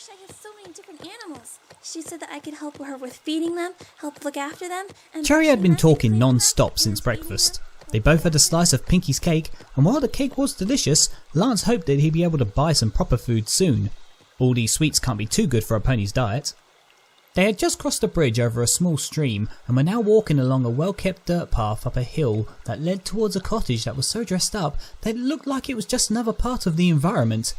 Fluttershy has so many different animals. She said that I could help her with feeding them, help look after them, and Cherry had been talking them, non-stop since breakfast. They both had a slice of Pinky's cake, and while the cake was delicious, Lance hoped that he'd be able to buy some proper food soon. All these sweets can't be too good for a pony's diet. They had just crossed a bridge over a small stream and were now walking along a well-kept dirt path up a hill that led towards a cottage that was so dressed up that it looked like it was just another part of the environment.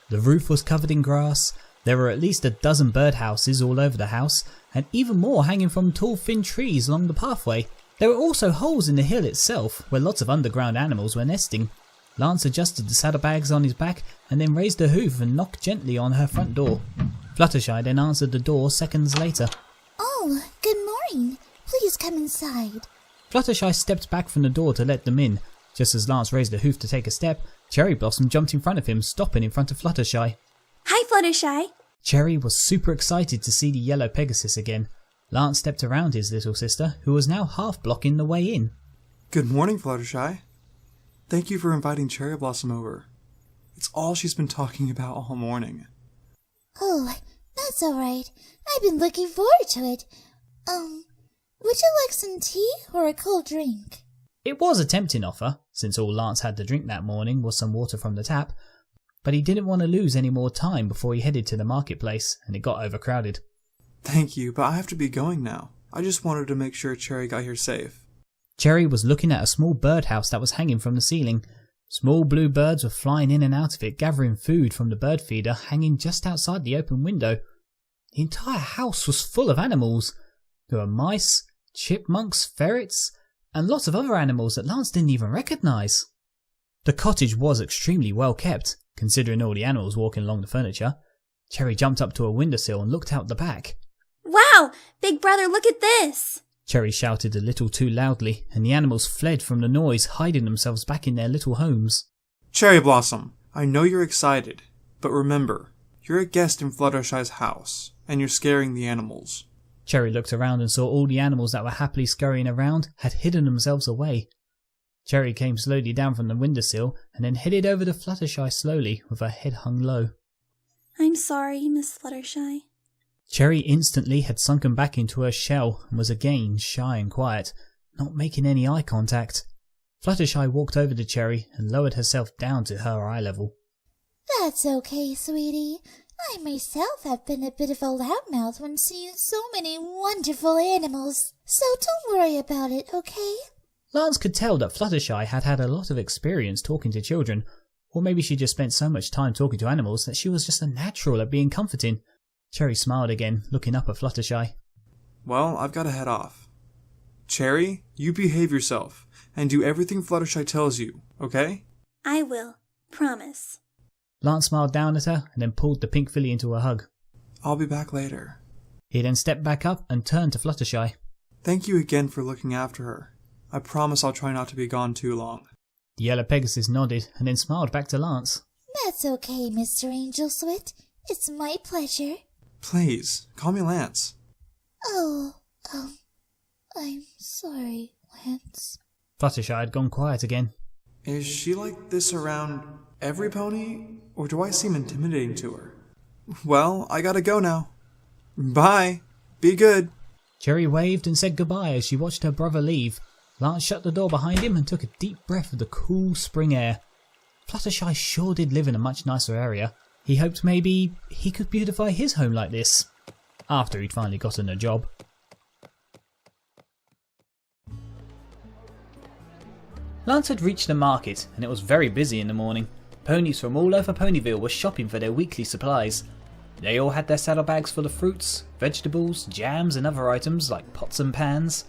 The roof was covered in grass, there were at least a dozen birdhouses all over the house, and even more hanging from tall thin trees along the pathway. There were also holes in the hill itself where lots of underground animals were nesting. Lance adjusted the saddlebags on his back and then raised a hoof and knocked gently on her front door. Fluttershy then answered the door seconds later. Oh, good morning. Please come inside. Fluttershy stepped back from the door to let them in. Just as Lance raised a hoof to take a step, Cherry Blossom jumped in front of him, stopping in front of Fluttershy. Hi, Fluttershy. Cherry was super excited to see the yellow Pegasus again. Lance stepped around his little sister, who was now half blocking the way in. Good morning, Fluttershy. Thank you for inviting Cherry Blossom over. It's all she's been talking about all morning. Oh, that's alright. I've been looking forward to it. Would you like some tea or a cold drink? It was a tempting offer, since all Lance had to drink that morning was some water from the tap, but he didn't want to lose any more time before he headed to the marketplace, and it got overcrowded. Thank you, but I have to be going now. I just wanted to make sure Cherry got here safe. Cherry was looking at a small birdhouse that was hanging from the ceiling. Small blue birds were flying in and out of it, gathering food from the bird feeder hanging just outside the open window. The entire house was full of animals. There were mice, chipmunks, ferrets, and lots of other animals that Lance didn't even recognise. The cottage was extremely well kept, considering all the animals walking along the furniture. Cherry jumped up to a windowsill and looked out the back. Wow! Big brother, look at this! Cherry shouted a little too loudly, and the animals fled from the noise, hiding themselves back in their little homes. Cherry Blossom, I know you're excited, but remember, you're a guest in Fluttershy's house, and you're scaring the animals. Cherry looked around and saw all the animals that were happily scurrying around had hidden themselves away. Cherry came slowly down from the windowsill and then headed over to Fluttershy slowly, with her head hung low. I'm sorry, Miss Fluttershy. Cherry instantly had sunken back into her shell and was again shy and quiet, not making any eye contact. Fluttershy walked over to Cherry and lowered herself down to her eye level. That's okay, sweetie. I myself have been a bit of a loudmouth when seeing so many wonderful animals, so don't worry about it, okay? Lance could tell that Fluttershy had had a lot of experience talking to children, or maybe she just spent so much time talking to animals that she was just a natural at being comforting. Cherry smiled again, looking up at Fluttershy. Well, I've got to head off. Cherry, you behave yourself, and do everything Fluttershy tells you, okay? I will. Promise. Lance smiled down at her and then pulled the pink filly into a hug. I'll be back later. He then stepped back up and turned to Fluttershy. Thank you again for looking after her. I promise I'll try not to be gone too long. The yellow Pegasus nodded and then smiled back to Lance. That's okay, Mr. Angelswift. It's my pleasure. Please, call me Lance. I'm sorry, Lance. Fluttershy had gone quiet again. Is she like this around every pony, or do I seem intimidating to her? Well, I gotta go now. Bye. Be good. Cherry waved and said goodbye as she watched her brother leave. Lance shut the door behind him and took a deep breath of the cool spring air. Fluttershy sure did live in a much nicer area. He hoped maybe he could beautify his home like this, after he'd finally gotten a job. Lance had reached the market and it was very busy in the morning. Ponies from all over Ponyville were shopping for their weekly supplies. They all had their saddlebags full of fruits, vegetables, jams and other items like pots and pans.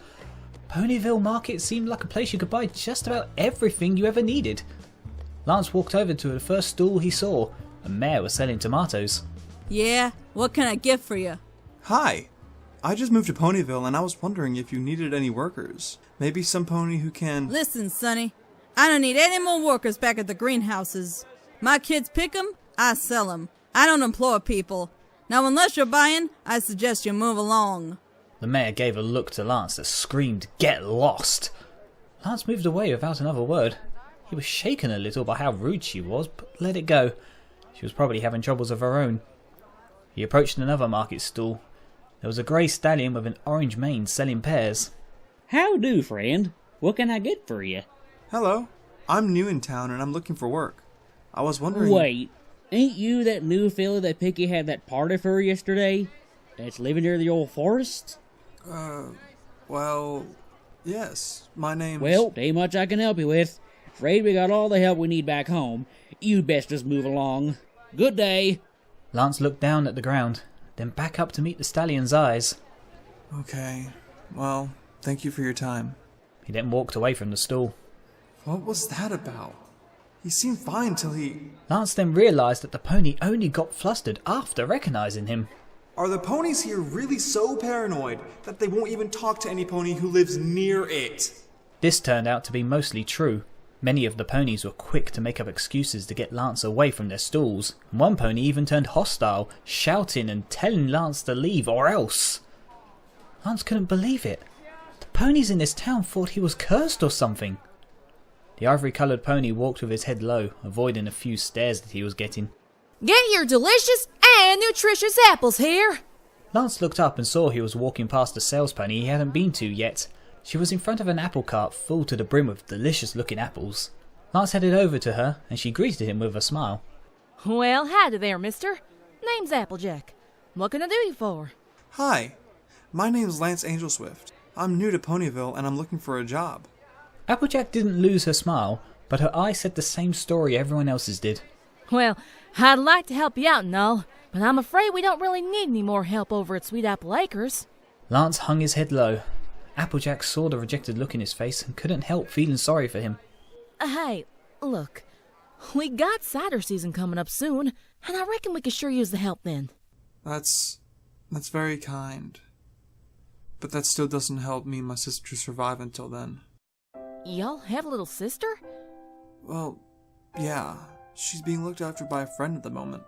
Ponyville Market seemed like a place you could buy just about everything you ever needed. Lance walked over to the first stall he saw. A mare was selling tomatoes. Yeah, what can I get for you? Hi. I just moved to Ponyville and I was wondering if you needed any workers. Maybe some pony who can... Listen, Sonny, I don't need any more workers back at the greenhouses. My kids pick 'em, I sell 'em. I don't employ people. Now, unless you're buying, I suggest you move along. The mare gave a look to Lance that screamed, "Get lost!" Lance moved away without another word. He was shaken a little by how rude she was, but let it go. She was probably having troubles of her own. He approached another market stall. There was a grey stallion with an orange mane selling pears. How do, friend? What can I get for you? Hello. I'm new in town and I'm looking for work. I was wondering... Wait, ain't you that new fella that Pinky had that party for yesterday? That's living near the old forest? Well, yes. My name's... Well, ain't much I can help you with. Afraid we got all the help we need back home. You'd best just move along. Good day. Lance looked down at the ground, then back up to meet the stallion's eyes. Okay. Well, thank you for your time. He then walked away from the stall. What was that about? He seemed fine till he... Lance then realised that the pony only got flustered after recognising him. Are the ponies here really so paranoid that they won't even talk to any pony who lives near it? This turned out to be mostly true. Many of the ponies were quick to make up excuses to get Lance away from their stalls. One pony even turned hostile, shouting and telling Lance to leave or else. Lance couldn't believe it. The ponies in this town thought he was cursed or something. The ivory-coloured pony walked with his head low, avoiding a few stares that he was getting. Get your delicious and nutritious apples here! Lance looked up and saw he was walking past a sales pony he hadn't been to yet. She was in front of an apple cart full to the brim with delicious-looking apples. Lance headed over to her and she greeted him with a smile. Well, howdy there, mister. Name's Applejack. What can I do you for? Hi. My name's Lance Angelswift. I'm new to Ponyville and I'm looking for a job. Applejack didn't lose her smile, but her eyes said the same story everyone else's did. Well, I'd like to help you out and all, but I'm afraid we don't really need any more help over at Sweet Apple Acres. Lance hung his head low. Applejack saw the rejected look in his face and couldn't help feeling sorry for him. Hey, look. We got cider season coming up soon, and I reckon we could sure use the help then. That's very kind. But that still doesn't help me and my sister survive until then. Y'all have a little sister? Well, yeah. She's being looked after by a friend at the moment.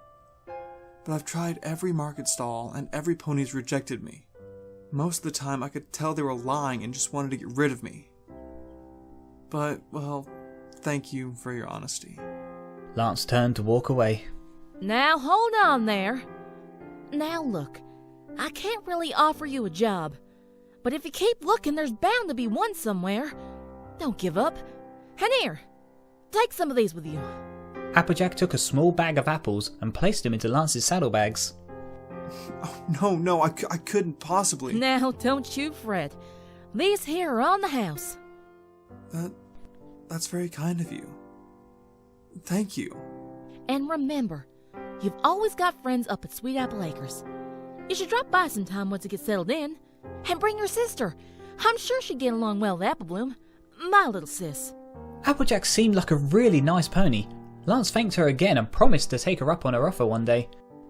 But I've tried every market stall and every pony's rejected me. Most of the time I could tell they were lying and just wanted to get rid of me. But, well, thank you for your honesty. Lance turned to walk away. Now hold on there. Now look, I can't really offer you a job, but if you keep looking, there's bound to be one somewhere. Don't give up. And here, take some of these with you. Applejack took a small bag of apples and placed them into Lance's saddlebags. Oh, no, I couldn't possibly. Now, don't you fret. These here are on the house. That's very kind of you. Thank you. And remember, you've always got friends up at Sweet Apple Acres. You should drop by sometime once you get settled in. And bring your sister. I'm sure she'd get along well with Apple Bloom. My little sis. Applejack seemed like a really nice pony. Lance thanked her again and promised to take her up on her offer one day.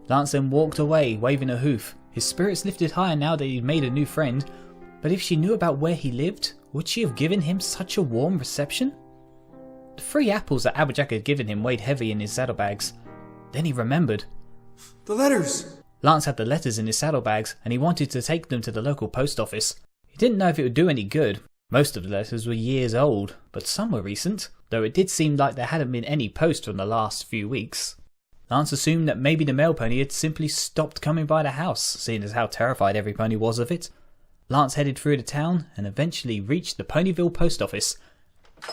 Lance then walked away, waving a hoof. His spirits lifted higher now that he'd made a new friend. But if she knew about where he lived, would she have given him such a warm reception? The 3 apples that Applejack had given him weighed heavy in his saddlebags. Then he remembered. The letters! Lance had the letters in his saddlebags and he wanted to take them to the local post office. He didn't know if it would do any good. Most of the letters were years old, but some were recent, though it did seem like there hadn't been any post from the last few weeks. Lance assumed that maybe the mail pony had simply stopped coming by the house, seeing as how terrified every pony was of it. Lance headed through the town and eventually reached the Ponyville post office.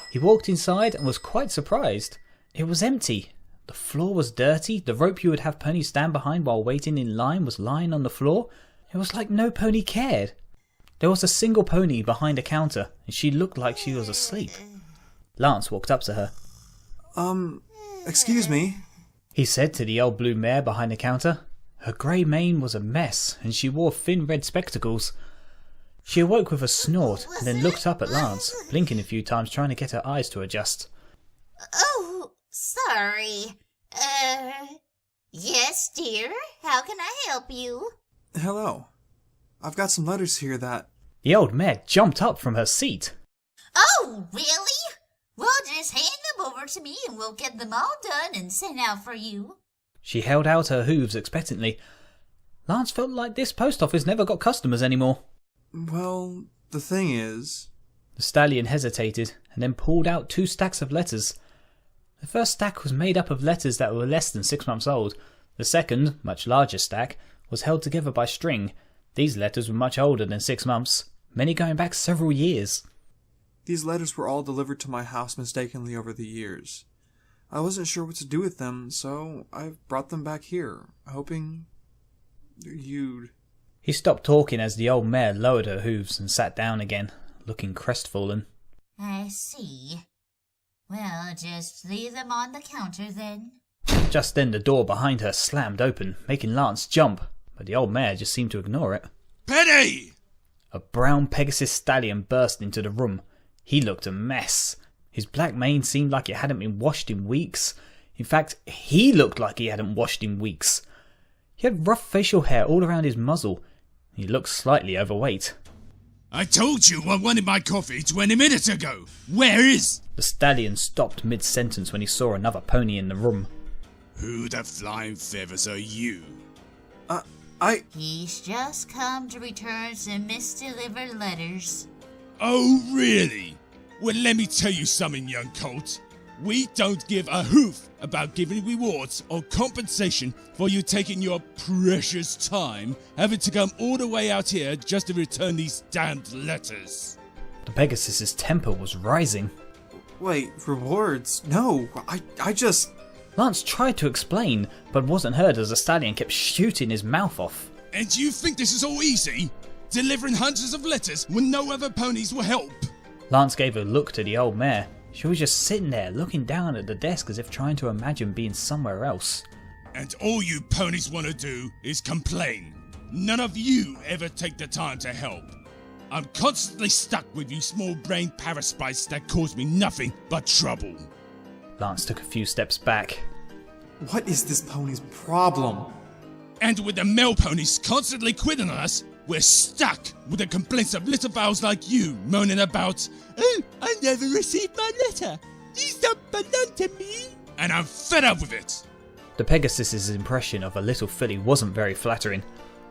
He walked inside and was quite surprised. It was empty. The floor was dirty, the rope you would have ponies stand behind while waiting in line was lying on the floor. It was like no pony cared. There was a single pony behind a counter and she looked like she was asleep. Lance walked up to her. Excuse me? He said to the old blue mare behind the counter. Her grey mane was a mess and she wore thin red spectacles. She awoke with a snort and then looked up at Lance, blinking a few times trying to get her eyes to adjust. Oh, sorry. Yes, dear. How can I help you? Hello. I've got some letters here that... The old mare jumped up from her seat. Oh, really? Well, just hand them over to me and we'll get them all done and sent out for you. She held out her hooves expectantly. Lance felt like this post office never got customers anymore. Well, the thing is... The stallion hesitated and then pulled out 2 stacks of letters. The first stack was made up of letters that were less than 6 months old. The second, much larger stack, was held together by string. These letters were much older than 6 months, many going back several years. These letters were all delivered to my house mistakenly over the years. I wasn't sure what to do with them, so I've brought them back here, hoping you'd... He stopped talking as the old mare lowered her hooves and sat down again, looking crestfallen. I see. Well, just leave them on the counter then. Just then the door behind her slammed open, making Lance jump, but the old mare just seemed to ignore it. Penny! A brown Pegasus stallion burst into the room. He looked a mess. His black mane seemed like it hadn't been washed in weeks. In fact, he looked like he hadn't washed in weeks. He had rough facial hair all around his muzzle. He looked slightly overweight. I told you I wanted my coffee 20 minutes ago. Where is... The stallion stopped mid-sentence when he saw another pony in the room. Who the flying feathers are you? He's just come to return some misdelivered letters. Oh, really? Well, let me tell you something, young colt. We don't give a hoof about giving rewards or compensation for you taking your precious time having to come all the way out here just to return these damned letters. The Pegasus's temper was rising. Wait, rewards? No, I just... Lance tried to explain, but wasn't heard as the stallion kept shooting his mouth off. And you think this is all easy? Delivering hundreds of letters when no other ponies will help? Lance gave a look to the old mare. She was just sitting there looking down at the desk as if trying to imagine being somewhere else. And all you ponies want to do is complain. None of you ever take the time to help. I'm constantly stuck with you small-brained parasites that cause me nothing but trouble. Lance took a few steps back. What is this pony's problem? And with the male ponies constantly quitting on us, we're stuck with the complaints of little fowls like you moaning about, "Oh, I never received my letter. These don't belong to me." And I'm fed up with it. The Pegasus's impression of a little filly wasn't very flattering.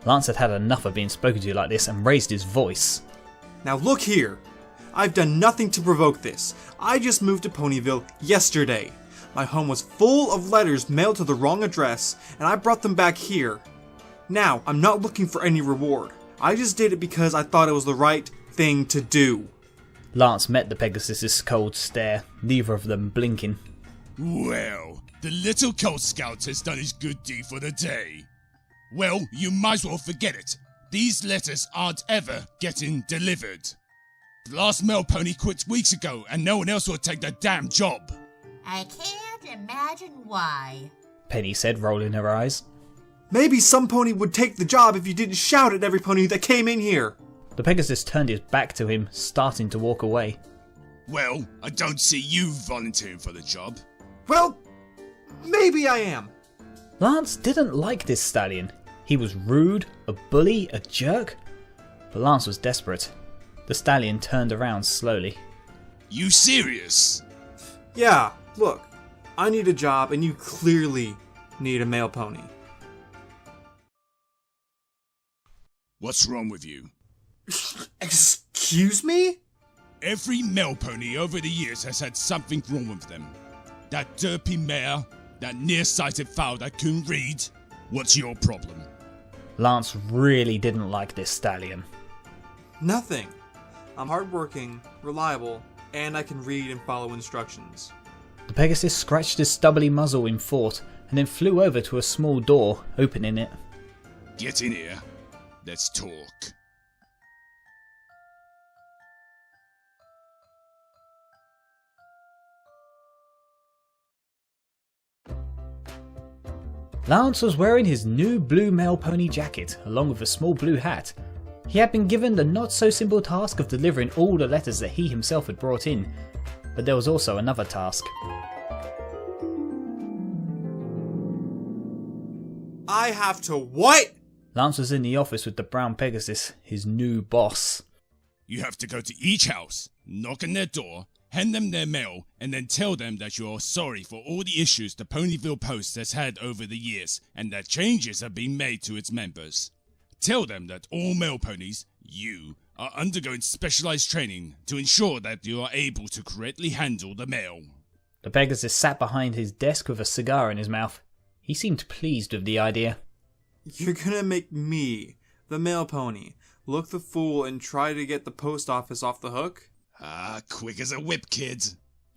Lance had had enough of being spoken to like this and raised his voice. Now look here. I've done nothing to provoke this. I just moved to Ponyville yesterday. My home was full of letters mailed to the wrong address, and I brought them back here. Now, I'm not looking for any reward. I just did it because I thought it was the right thing to do. Lance met the Pegasus's cold stare, neither of them blinking. Well, the little Colt Scout has done his good deed for the day. Well, you might as well forget it. These letters aren't ever getting delivered. The last male pony quit weeks ago and no one else will take the damn job. I can't imagine why. Penny said, rolling her eyes. Maybe some pony would take the job if you didn't shout at every pony that came in here. The Pegasus turned his back to him, starting to walk away. Well, I don't see you volunteering for the job. Well, maybe I am. Lance didn't like this stallion. He was rude, a bully, a jerk. But Lance was desperate. The stallion turned around slowly. You serious? Yeah, look. I need a job and you clearly need a male pony. What's wrong with you? Excuse me? Every male pony over the years has had something wrong with them. That derpy mare, that nearsighted fowl that couldn't read. What's your problem? Lance really didn't like this stallion. Nothing. I'm hardworking, reliable, and I can read and follow instructions. The Pegasus scratched his stubbly muzzle in thought and then flew over to a small door, opening it. Get in here. Let's talk. Lance was wearing his new blue male pony jacket along with a small blue hat. He had been given the not so simple task of delivering all the letters that he himself had brought in, but there was also another task. I have to what? Lance was in the office with the brown Pegasus, his new boss. You have to go to each house, knock on their door, hand them their mail, and then tell them that you're sorry for all the issues the Ponyville Post has had over the years, and that changes have been made to its members. Tell them that all male ponies, you, are undergoing specialized training to ensure that you are able to correctly handle the mail. The Pegasus sat behind his desk with a cigar in his mouth. He seemed pleased with the idea. You're gonna make me, the male pony, look the fool and try to get the post office off the hook? Ah, quick as a whip, kid.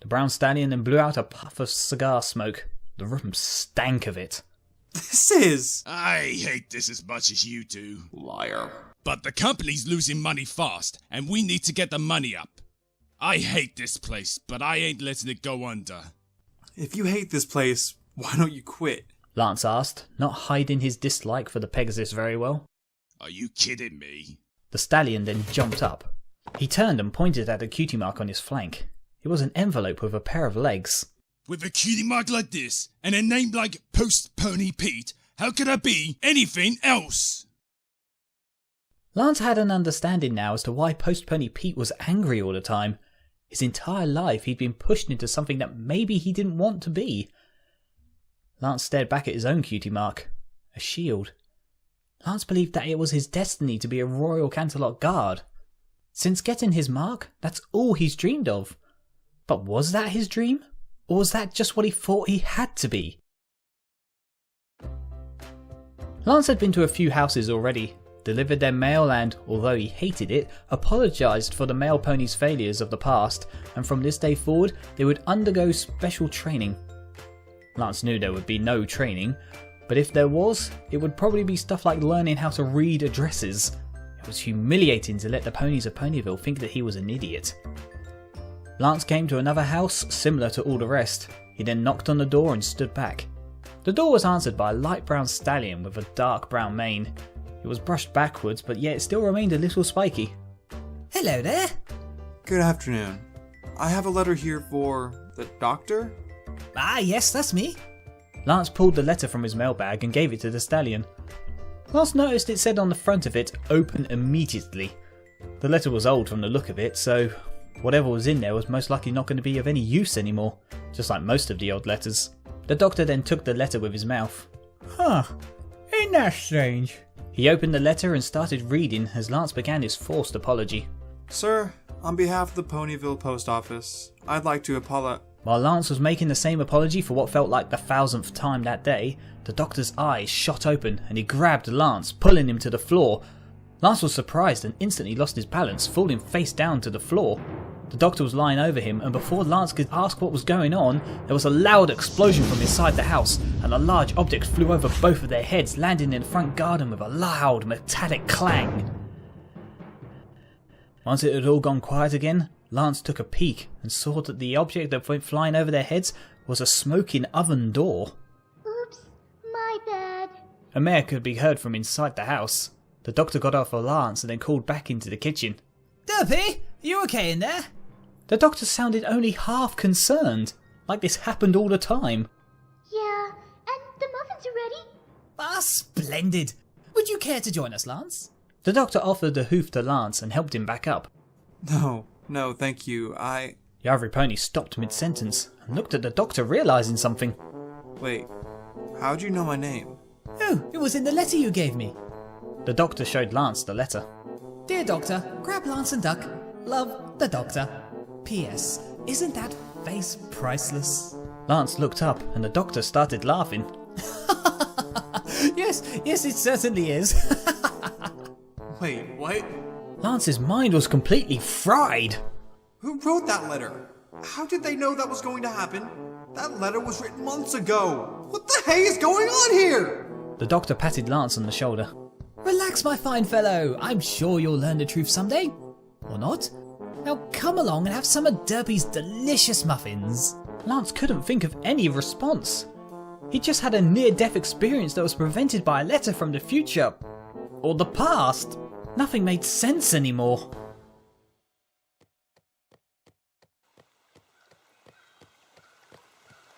The brown stallion then blew out a puff of cigar smoke. The room stank of it. This is... I hate this as much as you do. Liar. But the company's losing money fast, and we need to get the money up. I hate this place, but I ain't letting it go under. If you hate this place, why don't you quit? Lance asked, not hiding his dislike for the Pegasus very well. Are you kidding me? The stallion then jumped up. He turned and pointed at a cutie mark on his flank. It was an envelope with a pair of legs. With a cutie mark like this, and a name like Post Pony Pete, how could I be anything else? Lance had an understanding now as to why Post Pony Pete was angry all the time. His entire life he'd been pushed into something that maybe he didn't want to be. Lance stared back at his own cutie mark. A shield. Lance believed that it was his destiny to be a Royal Canterlot guard. Since getting his mark, that's all he's dreamed of. But was that his dream? Or was that just what he thought he had to be? Lance had been to a few houses already, delivered their mail and, although he hated it, apologised for the male pony's failures of the past, and from this day forward they would undergo special training. Lance knew there would be no training, but if there was, it would probably be stuff like learning how to read addresses. It was humiliating to let the ponies of Ponyville think that he was an idiot. Lance came to another house similar to all the rest. He then knocked on the door and stood back. The door was answered by a light brown stallion with a dark brown mane. It was brushed backwards, but yet it still remained a little spiky. Hello there. Good afternoon. I have a letter here for the doctor? Ah, yes, that's me. Lance pulled the letter from his mailbag and gave it to the stallion. Lance noticed it said on the front of it, "Open immediately." The letter was old from the look of it, so whatever was in there was most likely not going to be of any use anymore, just like most of the old letters. The doctor then took the letter with his mouth. Huh, ain't that strange? He opened the letter and started reading as Lance began his forced apology. Sir, on behalf of the Ponyville post office, I'd like to apologize. While Lance was making the same apology for what felt like the 1000th time that day, the doctor's eyes shot open and he grabbed Lance, pulling him to the floor. Lance was surprised and instantly lost his balance, falling face down to the floor. The doctor was lying over him, and before Lance could ask what was going on, there was a loud explosion from inside the house, and a large object flew over both of their heads, landing in the front garden with a loud metallic clang. Once it had all gone quiet again, Lance took a peek and saw that the object that went flying over their heads was a smoking oven door. Oops, my bad. A mare could be heard from inside the house. The doctor got off of Lance and then called back into the kitchen. Derpy, you okay in there? The doctor sounded only half concerned, like this happened all the time. Yeah, and the muffins are ready. Ah, splendid. Would you care to join us, Lance? The doctor offered the hoof to Lance and helped him back up. No, thank you. The ivory pony stopped mid-sentence and looked at the doctor, realising something. Wait, how'd you know my name? Oh, it was in the letter you gave me. The doctor showed Lance the letter. Dear Doctor, grab Lance and Duck. Love, the Doctor. P.S. Isn't that face priceless? Lance looked up and the doctor started laughing. Yes, it certainly is. Wait, what? Lance's mind was completely fried. Who wrote that letter? How did they know that was going to happen? That letter was written months ago. What the hey is going on here? The doctor patted Lance on the shoulder. Relax, my fine fellow. I'm sure you'll learn the truth someday. Or not. Now come along and have some of Derpy's delicious muffins. Lance couldn't think of any response. He just had a near-death experience that was prevented by a letter from the future. Or the past. Nothing made sense anymore.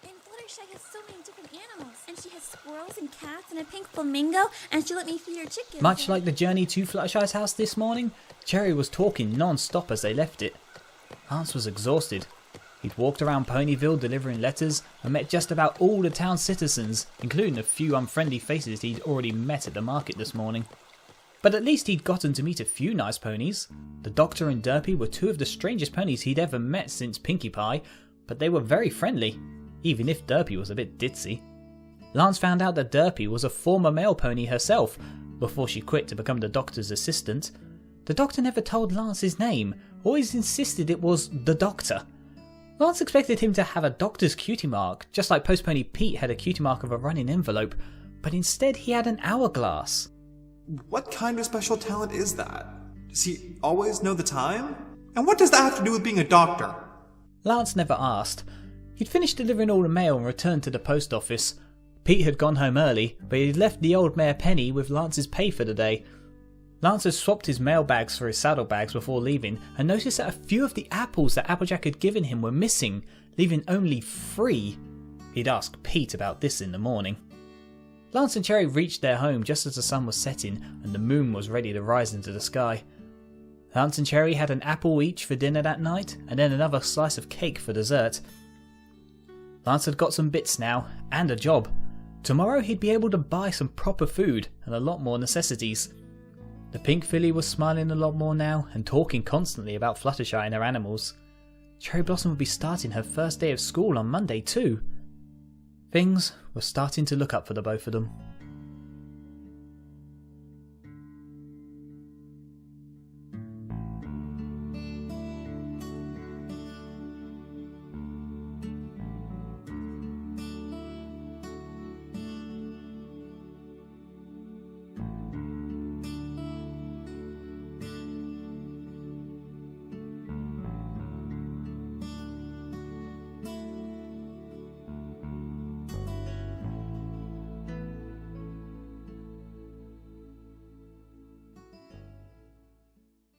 And Fluttershy has so many different animals. And she has squirrels and cats and a pink flamingo. And she let me feed her chickens. Much like the journey to Fluttershy's house this morning, Cherry was talking non-stop as they left it. Lance was exhausted. He'd walked around Ponyville delivering letters and met just about all the town's citizens, including a few unfriendly faces he'd already met at the market this morning. But at least he'd gotten to meet a few nice ponies. The Doctor and Derpy were two of the strangest ponies he'd ever met since Pinkie Pie, but they were very friendly, even if Derpy was a bit ditzy. Lance found out that Derpy was a former male pony herself, before she quit to become the doctor's assistant. The doctor never told Lance his name, always insisted it was the doctor. Lance expected him to have a doctor's cutie mark, just like Post Pony Pete had a cutie mark of a running envelope, but instead he had an hourglass. What kind of special talent is that? Does he always know the time? And what does that have to do with being a doctor? Lance never asked. He'd finished delivering all the mail and returned to the post office. Pete had gone home early, but he'd left the old mare Penny with Lance's pay for the day. Lance had swapped his mail bags for his saddlebags before leaving and noticed that a few of the apples that Applejack had given him were missing, leaving only 3. He'd asked Pete about this in the morning. Lance and Cherry reached their home just as the sun was setting and the moon was ready to rise into the sky. Lance and Cherry had an apple each for dinner that night and then another slice of cake for dessert. Lance had got some bits now, and a job. Tomorrow he'd be able to buy some proper food and a lot more necessities. The pink filly was smiling a lot more now and talking constantly about Fluttershy and her animals. Cherry Blossom would be starting her first day of school on Monday too. Things were starting to look up for the both of them.